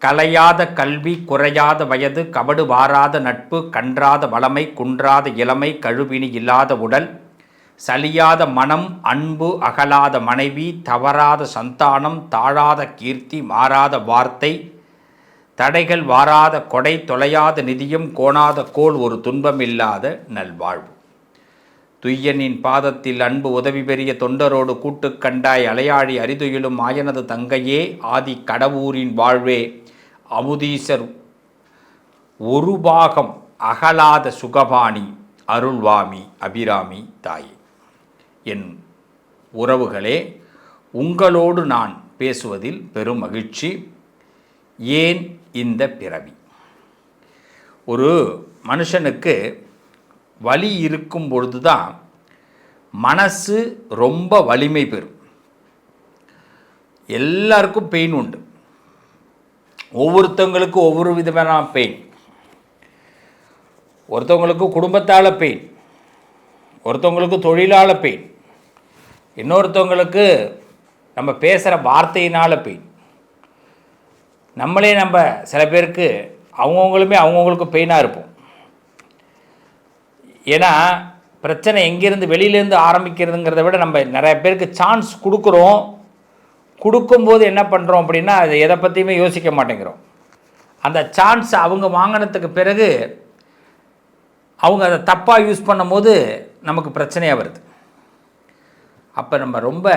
கலையாத கல்வி, குறையாத வயது, கபடு வாராத நட்பு, கன்றாத வளமை, குன்றாத இளமை, கழுவினி இல்லாத உடல், சலியாத மனம், அன்பு அகலாத மனைவி, தவறாத சந்தானம், தாழாத கீர்த்தி, மாறாத வார்த்தை, தடைகள் வாராத கொடை, தொலையாத நிதியம், கோணாத கோல், ஒரு துன்பமில்லாத நல்வாழ்வு. துய்யனின் பாதத்தில் அன்பு உதவி பெரிய தொண்டரோடு கூட்டு கண்டாய், அலையாழி அரிதுயிலும் ஆயனது தங்கையே, ஆதி கடவுரின் வாழ்வே, அமுதீசர் ஒரு பாகம் அகலாத சுகபாணி, அருள்வாமி அபிராமி தாயே. என் உறவுகளே, உங்களோடு நான் பேசுவதில் பெரும் மகிழ்ச்சி. ஏன் இந்த பிறவி? ஒரு மனுஷனுக்கு வலி இருக்கும் பொழுது தான் மனசு ரொம்ப வலிமை பெறும். எல்லாருக்கும் பெயின் உண்டு. ஒவ்வொருத்தவங்களுக்கு ஒவ்வொரு விதமான பெயின். ஒருத்தவங்களுக்கு குடும்பத்தால் பெயின், ஒருத்தவங்களுக்கு தொழிலால் பெயின், இன்னொருத்தவங்களுக்கு நம்ம பேசுகிற வார்த்தையினால் பெயின். நம்மளே நம்ம சில பேருக்கு அவங்கவுங்களுக்கு பெயினாக இருப்போம். ஏன்னா பிரச்சனை எங்கேருந்து வெளியிலேருந்து ஆரம்பிக்கிறதுங்கிறத விட நம்ம நிறைய பேருக்கு சான்ஸ் கொடுக்குறோம். கொடுக்கும்போது என்ன பண்ணுறோம் அப்படின்னா, அது எதை பற்றியுமே யோசிக்க மாட்டேங்கிறோம். அந்த சான்ஸ் அவங்க வாங்கினதுக்கு பிறகு அவங்க அதை தப்பாக யூஸ் பண்ணும்போது நமக்கு பிரச்சனையாக வருது. அப்போ நம்ம ரொம்ப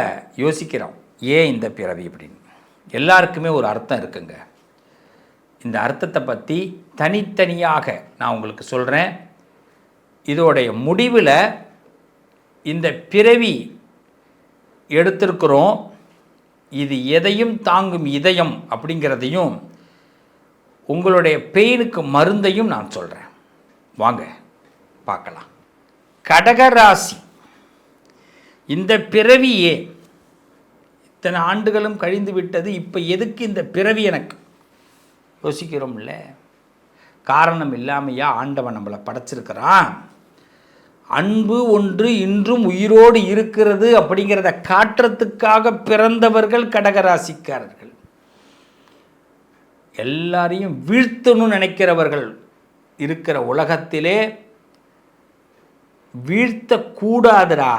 யோசிக்கிறோம், ஏன் இந்த பிறவி அப்படின்னு. எல்லாருக்குமே ஒரு அர்த்தம் இருக்குங்க. இந்த அர்த்தத்தை பற்றி தனித்தனியாக நான் உங்களுக்கு சொல்கிறேன். இதோடைய முடிவில் இந்த பிறவி எடுத்திருக்கிறோம், இது எதையும் தாங்கும் இதயம் அப்படிங்கிறதையும், உங்களுடைய பெயினுக்கு மருந்தையும் நான் சொல்கிறேன். வாங்க பார்க்கலாம். கடகராசி, இந்த பிறவியே இத்தனை ஆண்டுகளும் கழிந்து விட்டது, இப்போ எதுக்கு இந்த பிறவி எனக்கு யோசிக்கிறோம்ல. காரணம் இல்லாமையா ஆண்டவன் நம்மளை படைச்சிருக்கிறான். அன்பு ஒன்று இன்றும் உயிரோடு இருக்கிறது அப்படிங்கிறத காட்டுறதுக்காக பிறந்தவர்கள் கடகராசிக்காரர்கள். எல்லாரையும் வீழ்த்தணும்னு நினைக்கிறவர்கள் இருக்கிற உலகத்திலே வீழ்த்தக்கூடாதுடா,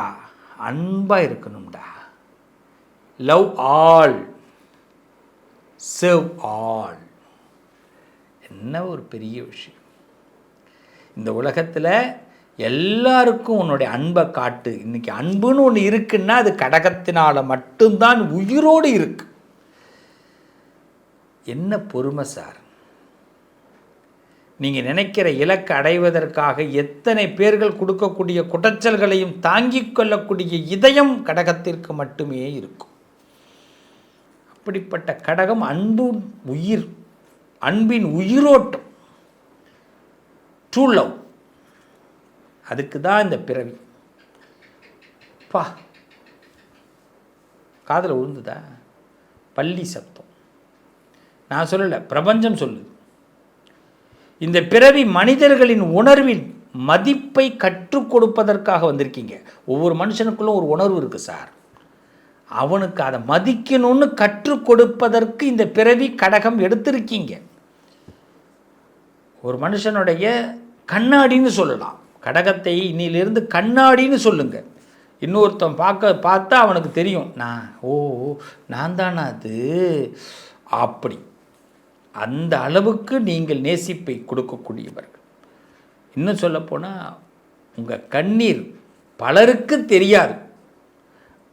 அன்பாக இருக்கணும்டா. Love all, serve all. என்ன ஒரு பெரிய விஷயம். இந்த உலகத்தில் எல்லாருக்கும் உன்னுடைய அன்பை காட்டு. இன்றைக்கி அன்புன்னு ஒன்று இருக்குன்னா அது கடகத்தினால் மட்டும்தான் உயிரோடு இருக்கு. என்ன பொறுமை சார்! நீங்கள் நினைக்கிற இலக்கை அடைவதற்காக எத்தனை பேர்கள் கொடுக்கக்கூடிய குடைச்சல்களையும் தாங்கிக் கொள்ளக்கூடிய இதயம் கடகத்திற்கு மட்டுமே இருக்கும். அப்படிப்பட்ட கடகம் அன்பு உயிர், அன்பின் உயிரோட்டம், ட்ரூ லவ். அதுக்கு தான் இந்த பிறவி. பா, காதில் விழுந்துதா? பள்ளி சப்தம் நான் சொல்லலை, பிரபஞ்சம் சொல்லுது. இந்த பிறவி மனிதர்களின் உணர்வின் மதிப்பை கற்றுக் கொடுப்பதற்காக வந்திருக்கீங்க. ஒவ்வொரு மனுஷனுக்குள்ளும் ஒரு உணர்வு இருக்குது சார். அவனுக்கு அதை மதிக்கணும்னு கற்றுக் கொடுப்பதற்கு இந்த பிறவி கடகம் எடுத்திருக்கீங்க. ஒரு மனுஷனுடைய கண்ணாடின்னு சொல்லலாம். கடகத்தை இன்னிலிருந்து கண்ணாடின்னு சொல்லுங்க. இன்னொருத்தன் பார்த்தா அவனுக்கு தெரியும், நான் தானா அது அப்படி. அந்த அளவுக்கு நீங்கள் நேசிப்பை கொடுக்கக்கூடியவர்கள். இன்னும் சொல்லப்போனால் உங்கள் கண்ணீர் பலருக்கு தெரியாது,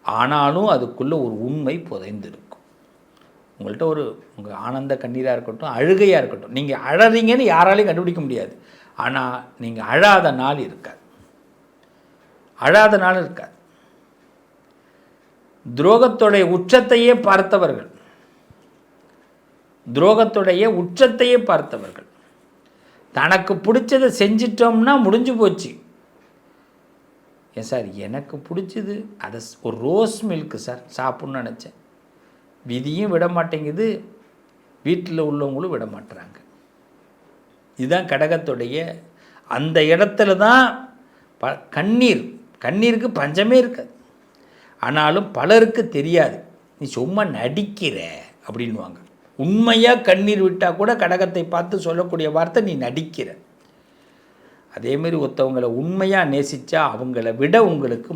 ஆனாலும் அதுக்குள்ளே ஒரு உண்மை புதைந்திருக்கும். உங்கள்கிட்ட உங்கள் ஆனந்த கண்ணீராக இருக்கட்டும், அழுகையாக இருக்கட்டும், நீங்கள் அழறீங்கன்னு யாராலையும் கண்டுபிடிக்க முடியாது. ஆனால் நீங்கள் அழாத நாள் இருக்காது, அழாத நாள் இருக்காது. துரோகத்துடைய உச்சத்தையே பார்த்தவர்கள், துரோகத்துடைய உச்சத்தையே பார்த்தவர்கள். தனக்கு பிடிச்சதை செஞ்சிட்டோம்னா முடிஞ்சு போச்சு. ஏன் சார், எனக்கு பிடிச்சது அதை ஒரு ரோஸ் மில்க்கு சார் சாப்பிட்ணுன்னு நினச்சேன், விதியும் விட மாட்டேங்குது, வீட்டில் உள்ளவங்களும் விட மாட்டுறாங்க. இதுதான் கடகத்துடைய அந்த இடத்துல தான் கண்ணீருக்கு பஞ்சமே இருக்காது. ஆனாலும் பலருக்கு தெரியாது, நீ சும்மா நடிக்கிற அப்படின்வாங்க. உண்மையாக கண்ணீர் விட்டால் கூட கடகத்தை பார்த்து சொல்லக்கூடிய வார்த்தை நீ நடிக்கிற. அதேமாரி ஒருத்தவங்களை உண்மையாக நேசித்தா அவங்கள விட உங்களுக்கு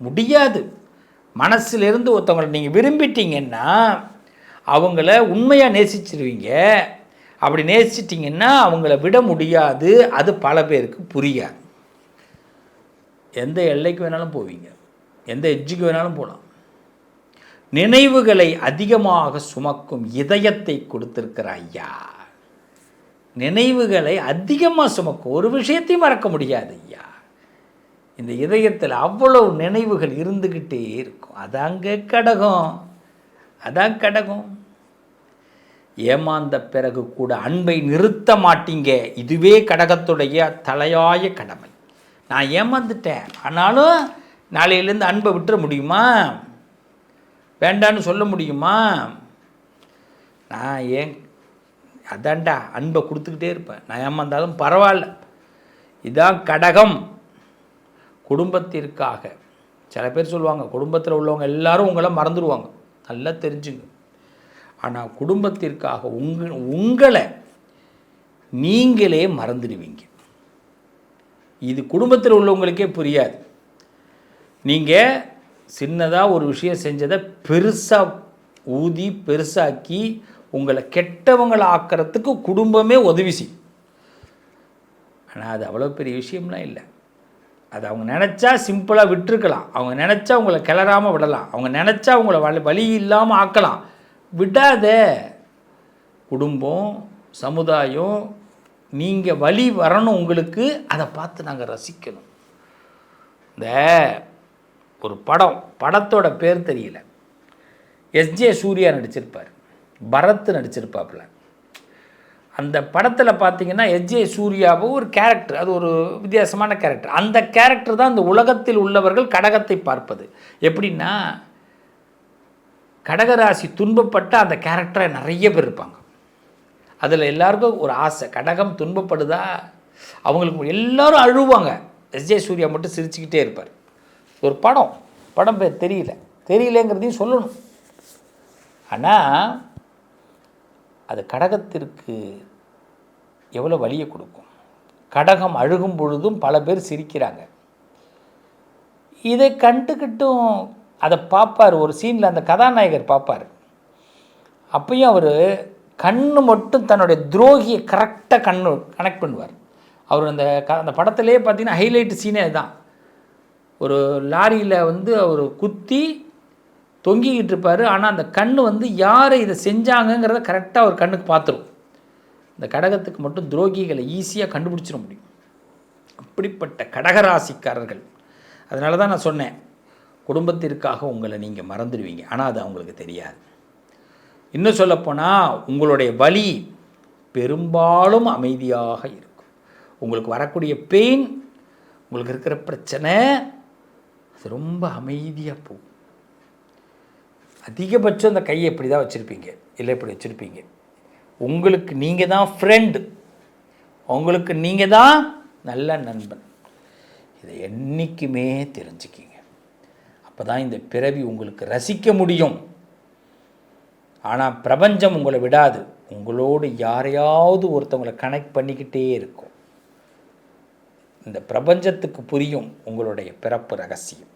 முடியாது. மனசிலிருந்து ஒருத்தவங்களை நீங்கள் விரும்பிட்டீங்கன்னா அவங்கள உண்மையாக நேசிச்சிருவீங்க. அப்படி நேசிச்சிட்டிங்கன்னா அவங்கள விட முடியாது. அது பல பேருக்கு புரியாது. எந்த எல்லைக்கு வேணாலும் போவீங்க, எந்த எட்ஜுக்கு வேணாலும் போகலாம். நினைவுகளை அதிகமாக சுமக்கும் இதயத்தை கொடுத்திருக்கிற ஐயா. நினைவுகளை அதிகமாக சுமக்கும், ஒரு விஷயத்தையும் மறக்க முடியாது ஐயா. இந்த இதயத்தில் அவ்வளவு நினைவுகள் இருந்துக்கிட்டே இருக்கும். அதாங்க கடகம், அதான் கடகம். ஏமாந்த பிறகு கூட அன்பை நிறுத்த மாட்டீங்க. இதுவே கடகத்துடைய தலையாய கடமை. நான் ஏமாந்துட்டேன், ஆனாலும் நாளையிலேருந்து அன்பை விட்டுற முடியுமா? வேண்டான்னு சொல்ல முடியுமா? நான் ஏன் அதான்டா அன்பை கொடுத்துக்கிட்டே இருப்பேன். நான் ஏமாந்தாலும் பரவாயில்ல. இதான் கடகம். குடும்பத்திற்காக சில பேர் சொல்லுவாங்க, குடும்பத்தில் உள்ளவங்க எல்லாரும் உங்களை மறந்துடுவாங்க. நல்லா தெரிஞ்சுங்க. ஆனால் குடும்பத்திற்காக உங்களை நீங்களே மறந்துடுவீங்க. இது குடும்பத்தில் உள்ளவங்களுக்கே புரியாது. நீங்கள் சின்னதாக ஒரு விஷயம் செஞ்சதை பெருசாக ஊதி பெருசாக்கி உங்களை கெட்டவங்களை ஆக்கிறதுக்கு குடும்பமே உதவி செய்யும். ஆனால் அது அவ்வளோ பெரிய விஷயம்லாம் இல்லை. அது அவங்க நினச்சா சிம்பிளாக விட்டுருக்கலாம். அவங்க நினச்சா உங்களை கிளறாமல் விடலாம். அவங்க நினச்சா உங்களை வழி இல்லாமல் ஆக்கலாம். விடாத. குடும்பம், சமுதாயம், நீங்கள் வழி வரணும் உங்களுக்கு. அதை பார்த்து நாங்கள் ரசிக்கணும். இந்த ஒரு படத்தோட பேர் தெரியல, எஸ்ஜே சூர்யா நடிச்சிருப்பார், பரத் நடிச்சிருப்பாப்புல. அந்த படத்தில் பார்த்தீங்கன்னா எஸ்ஜே சூர்யாவை ஒரு கேரக்டர், அது ஒரு வித்தியாசமான கேரக்டர். அந்த கேரக்டர் தான் இந்த உலகத்தில் உள்ளவர்கள் கடகத்தை பார்ப்பது. எப்படின்னா, கடகராசி துன்பப்பட்ட அந்த கேரக்டரை நிறைய பேர் இருப்பாங்க. அதில் எல்லாருக்கும் ஒரு ஆசை, கடகம் துன்பப்படுதா அவங்களுக்கு எல்லாரும் அழுவாங்க. எஸ்ஜே சூர்யா மட்டும் சிரிச்சுக்கிட்டே இருப்பார். ஒரு படம் பேர் தெரியலங்கிறதையும் சொல்லணும். ஆனால் அது கடகத்திற்கு எவ்வளோ வலியை கொடுக்கும். கடகம் அழுகும் பொழுதும் பல பேர் சிரிக்கிறாங்க. இதை கண்டுக்கிட்டும் அதை பார்ப்பார். ஒரு சீனில் அந்த கதாநாயகர் பார்ப்பார். அப்பயும் அவர் கண்ணு மட்டும் தன்னுடைய துரோகியை கரெக்டாக கனெக்ட் பண்ணுவார். அவர் அந்த படத்திலே பார்த்தீங்கன்னா ஹைலைட் சீனே அதுதான். ஒரு லாரியில் அவர் குத்தி தொங்கிக்கிட்டு இருப்பார். ஆனால் அந்த கண் யாரை இதை செஞ்சாங்கங்கிறத கரெக்டாக அவர் கண்ணுக்கு பார்த்துரும். இந்த கடகத்துக்கு மட்டும் துரோகிகளை ஈஸியாக கண்டுபிடிச்சிட முடியும். அப்படிப்பட்ட கடகராசிக்காரர்கள். அதனால தான் நான் சொன்னேன், குடும்பத்திற்காக உங்களை நீங்கள் மறந்துடுவீங்க. ஆனால் அது அவங்களுக்கு தெரியாது. இன்னும் சொல்லப்போனால் உங்களுடைய வலி பெரும்பாலும் அமைதியாக இருக்கும். உங்களுக்கு வரக்கூடிய பெயின், உங்களுக்கு இருக்கிற பிரச்சனை, அது ரொம்ப அமைதியாக போகும். அதிகபட்சம் அந்த கையை இப்படி தான் வச்சுருப்பீங்க, இல்லை இப்படி வச்சுருப்பீங்க. உங்களுக்கு நீங்கள் தான் ஃப்ரெண்டு, உங்களுக்கு நீங்கள் தான் நல்ல நண்பன். இதை என்றைக்குமே தெரிஞ்சுக்கிங்க. அப்போ தான் இந்த பிறவி உங்களுக்கு ரசிக்க முடியும். ஆனால் பிரபஞ்சம் உங்களை விடாது. உங்களோடு யாரையாவது ஒருத்தவங்களை கனெக்ட் பண்ணிக்கிட்டே இருக்கும். இந்த பிரபஞ்சத்துக்கு புரியும் உங்களுடைய பிறப்பு ரகசியம்.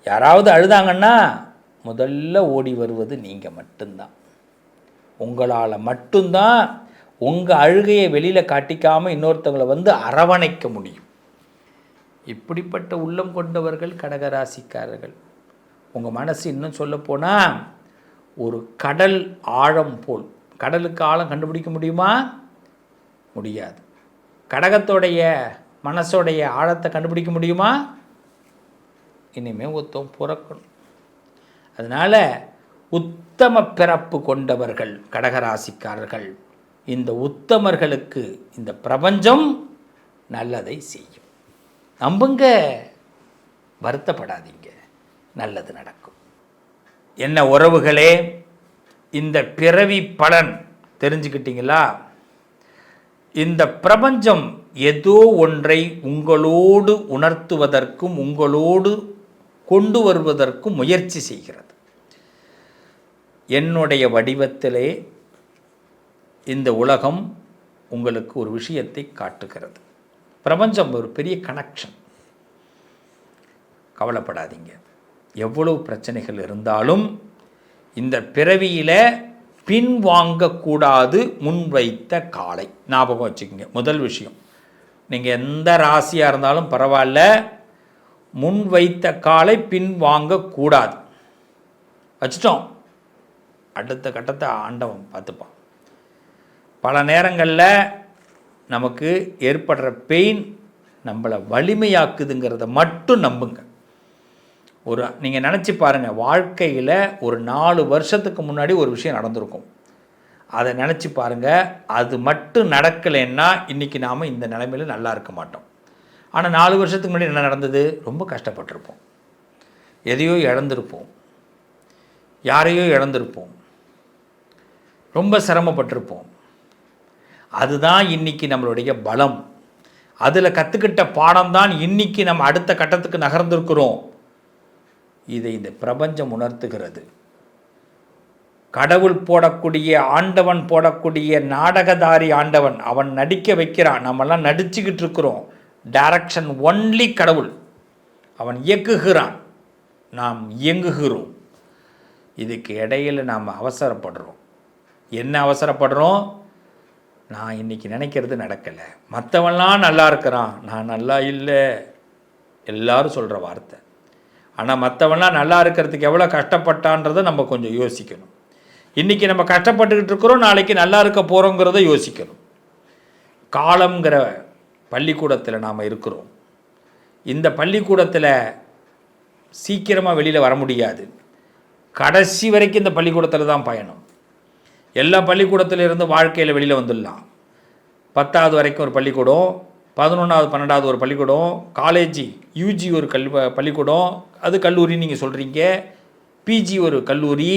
யாராவது அழுதாங்கன்னா முதல்ல ஓடி வருவது நீங்கள் மட்டும்தான். உங்களால் மட்டும்தான் உங்கள் அழுகையை வெளியில் காட்டிக்காமல் இன்னொருத்தவங்களை அரவணைக்க முடியும். இப்படிப்பட்ட உள்ளம் கொண்டவர்கள் கடகராசிக்காரர்கள். உங்கள் மனசு இன்னும் சொல்லப்போனால் ஒரு கடல் ஆழம் போல். கடலுக்கு ஆழம் கண்டுபிடிக்க முடியுமா? முடியாது. கடகத்தோடைய மனசோடைய ஆழத்தை கண்டுபிடிக்க முடியுமா? இனிமேல் ஒருத்தம் பிறக்கணும். அதனால் உத்தம பிறப்பு கொண்டவர்கள் கடகராசிக்காரர்கள். இந்த உத்தமர்களுக்கு இந்த பிரபஞ்சம் நல்லதை செய்யும். நம்புங்க, வருத்தப்படாதீங்க, நல்லது நடக்கும். என்ன உறவுகளே, இந்த பிறவி பலன் தெரிஞ்சுக்கிட்டீங்களா? இந்த பிரபஞ்சம் ஏதோ ஒன்றை உங்களோடு உணர்த்துவதற்கும் உங்களோடு கொண்டு வருவதற்கும் முயற்சி செய்கிறது. என்னுடைய வடிவத்திலே இந்த உலகம் உங்களுக்கு ஒரு விஷயத்தை காட்டுகிறது. பிரபஞ்சம் ஒரு பெரிய கனெக்ஷன். கவலைப்படாதீங்க. எவ்வளவு பிரச்சனைகள் இருந்தாலும் இந்த பிறவியில் பின்வாங்கக்கூடாது முன்வைத்த காலை. ஞாபகம் வச்சுக்கோங்க. முதல் விஷயம், நீங்கள் எந்த ராசியாக இருந்தாலும் பரவாயில்ல, முன்வைத்த காலை பின்வாங்கக்கூடாது. வச்சுட்டோம், அடுத்த கட்டத்தை ஆண்டவன் பார்த்துப்பான். பல நேரங்களில் நமக்கு ஏற்படுற பெயின் நம்மளை வலிமையாக்குதுங்கிறத மட்டும் நம்புங்க. நீங்கள் நினச்சி பாருங்கள், வாழ்க்கையில் ஒரு 4 வருஷத்துக்கு முன்னாடி ஒரு விஷயம் நடந்திருக்கும். அதை நினச்சி பாருங்கள். அது மட்டும் நடக்கலைன்னா இன்றைக்கி நாம் இந்த நிலைமையில் நல்லா இருக்க மாட்டோம். ஆனால் 4 வருஷத்துக்கு முன்னாடி என்ன நடந்தது? ரொம்ப கஷ்டப்பட்டிருப்போம், எதையோ இழந்திருப்போம், யாரையோ இழந்திருப்போம், ரொம்ப சிரமப்பட்டிருப்போம். அதுதான் இன்றைக்கி நம்மளுடைய பலம். அதில் கற்றுக்கிட்ட பாடம் தான் இன்றைக்கி நம்ம அடுத்த கட்டத்துக்கு நகர்ந்திருக்கிறோம். இதை இந்த பிரபஞ்சம் உணர்த்துகிறது. கடவுள் போடக்கூடிய, ஆண்டவன் போடக்கூடிய நாடகதாரி ஆண்டவன், அவன் நடிக்க வைக்கிறான், நம்மெல்லாம் நடிச்சுக்கிட்டு இருக்கிறோம். டைரக்ஷன் ஒன்லி கடவுள். அவன் இயக்குகிறான், நாம் இயங்குகிறோம். இதுக்கு இடையில் நாம் அவசரப்படுறோம். என்ன அவசரப்படுறோம்? நான் இன்றைக்கி நினைக்கிறது நடக்கலை, மற்றவன்லாம் நல்லா இருக்கிறான், நான் நல்லா இல்லை, எல்லாரும் சொல்கிற வார்த்தை. ஆனால் மற்றவன்லாம் நல்லா இருக்கிறதுக்கு எவ்வளோ கஷ்டப்பட்டான்றதை நம்ம கொஞ்சம் யோசிக்கணும். இன்றைக்கி நம்ம கஷ்டப்பட்டுக்கிட்டு இருக்கிறோம், நாளைக்கு நல்லா இருக்க போகிறோங்கிறத யோசிக்கணும். காலம்ங்கிற பள்ளிக்கூடத்தில் நாம் இருக்கிறோம். இந்த பள்ளிக்கூடத்தில் சீக்கிரமாக வெளியில் வர முடியாது. கடைசி வரைக்கும் இந்த பள்ளிக்கூடத்தில் தான் பயணம். எல்லா பள்ளிக்கூடத்திலிருந்து வாழ்க்கையில் வெளியில் வந்துடலாம். 10வது வரைக்கும் ஒரு பள்ளிக்கூடம், 11வது 12வது ஒரு பள்ளிக்கூடம், காலேஜி யூஜி ஒரு பள்ளிக்கூடம், அது கல்லூரி நீங்கள் சொல்கிறீங்க, பிஜி ஒரு கல்லூரி.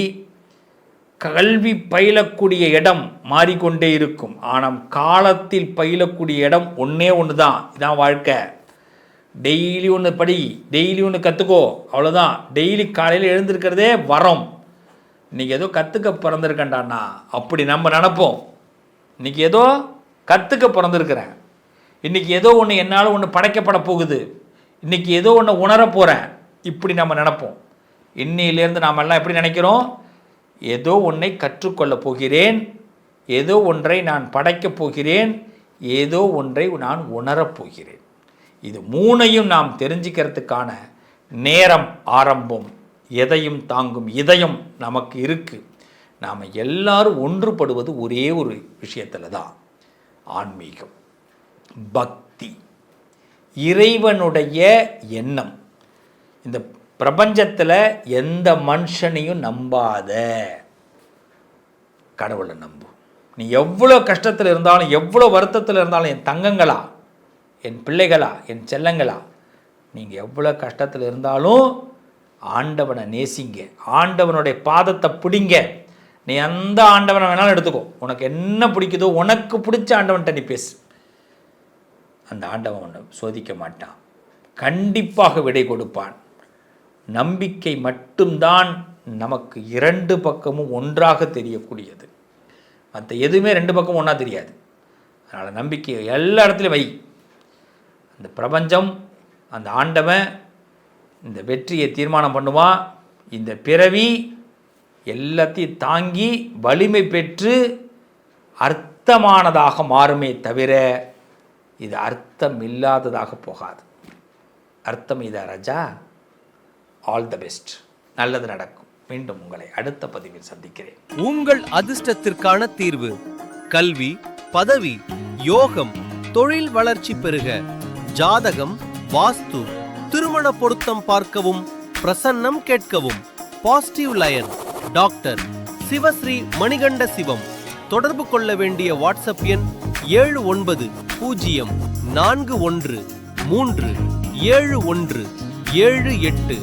கல்வி பயிலக்கூடிய இடம் மாறிக்கொண்டே இருக்கும். ஆனால் காலத்தில் பயிலக்கூடிய இடம் ஒன்றே ஒன்று தான். இதான் வாழ்க்கை. டெய்லி ஒன்று படி, டெய்லி ஒன்று கற்றுக்கோ, அவ்வளோதான். டெய்லி காலையில் எழுந்திருக்கிறதே வரம். இன்றைக்கி ஏதோ கற்றுக்க பிறந்திருக்கேன்டாண்ணா அப்படி நம்ம நினப்போம். இன்றைக்கி ஏதோ கற்றுக்க பிறந்திருக்கிறேன், இன்றைக்கி ஏதோ ஒன்று என்னால் ஒன்று படைக்கப்பட போகுது, இன்றைக்கி ஏதோ ஒன்று உணரப் போகிறேன், இப்படி நம்ம நினப்போம். இன்னையிலேருந்து நாம் எல்லாம் எப்படி நினைக்கிறோம்? ஏதோ ஒன்றை கற்றுக்கொள்ளப் போகிறேன், ஏதோ ஒன்றை நான் படைக்கப் போகிறேன், ஏதோ ஒன்றை நான் உணரப் போகிறேன். இது 3ஐயும் நாம் தெரிஞ்சுக்கிறதுக்கான நேரம் ஆரம்பம். எதையும் தாங்கும் இதயம் நமக்கு இருக்குது. நாம் எல்லாரும் ஒன்றுபடுவது ஒரே ஒரு விஷயத்தில் தான், ஆன்மீகம், பக்தி, இறைவனுடைய எண்ணம். இந்த பிரபஞ்சத்தில் எந்த மனுஷனையும் நம்பாத, கடவுளை நம்பு. நீ எவ்வளோ கஷ்டத்தில் இருந்தாலும், எவ்வளோ வருத்தத்தில் இருந்தாலும், என் தங்கங்களா, என் பிள்ளைகளா, என் செல்லங்களா, நீங்கள் எவ்வளோ கஷ்டத்தில் இருந்தாலும் ஆண்டவனை நேசிங்க, ஆண்டவனுடைய பாதத்தை பிடிங்க. நீ எந்த ஆண்டவனை வேணாலும் எடுத்துக்கோ, உனக்கு என்ன பிடிக்குதோ உனக்கு பிடிச்ச ஆண்டவன்கிட்ட நீ பேசு. அந்த ஆண்டவன் உன்னை சோதிக்க மாட்டான், கண்டிப்பாக விடை கொடுப்பான். நம்பிக்கை மட்டும்தான் நமக்கு 2 பக்கமும் ஒன்றாக தெரியக்கூடியது. மற்ற எதுவுமே 2 பக்கமும் ஒன்றா தெரியாது. அதனால் நம்பிக்கையை எல்லா இடத்துலையும் வை. அந்த பிரபஞ்சம், அந்த ஆண்டவன் இந்த வெற்றியை தீர்மானம் பண்ணுவான். இந்த பிறவி எல்லாத்தையும் தாங்கி வலிமை பெற்று அர்த்தமானதாக மாறுமே தவிர இது அர்த்தம் இல்லாததாக போகாது. அர்த்தம் இதா ராஜா. All the best. நல்லது நடக்கும். மீண்டும் உங்களை அடுத்த பதிவில் சந்திக்கிறேன். உங்கள் அதிர்ஷ்டத்திற்கான தீர்வு: கல்வி, பதவி, யோகம், தொழில் வளர்ச்சி பெருக, ஜாதகம், வாஸ்து, திருமண பொருத்தம் பார்க்கவும், பிரசன்னம் கேட்கவும். Positive lion doctor Sivasri Manikanda Sivam. தொடர்பு கொள்ள வேண்டிய வாட்ஸ்அப் எண் 7904137178.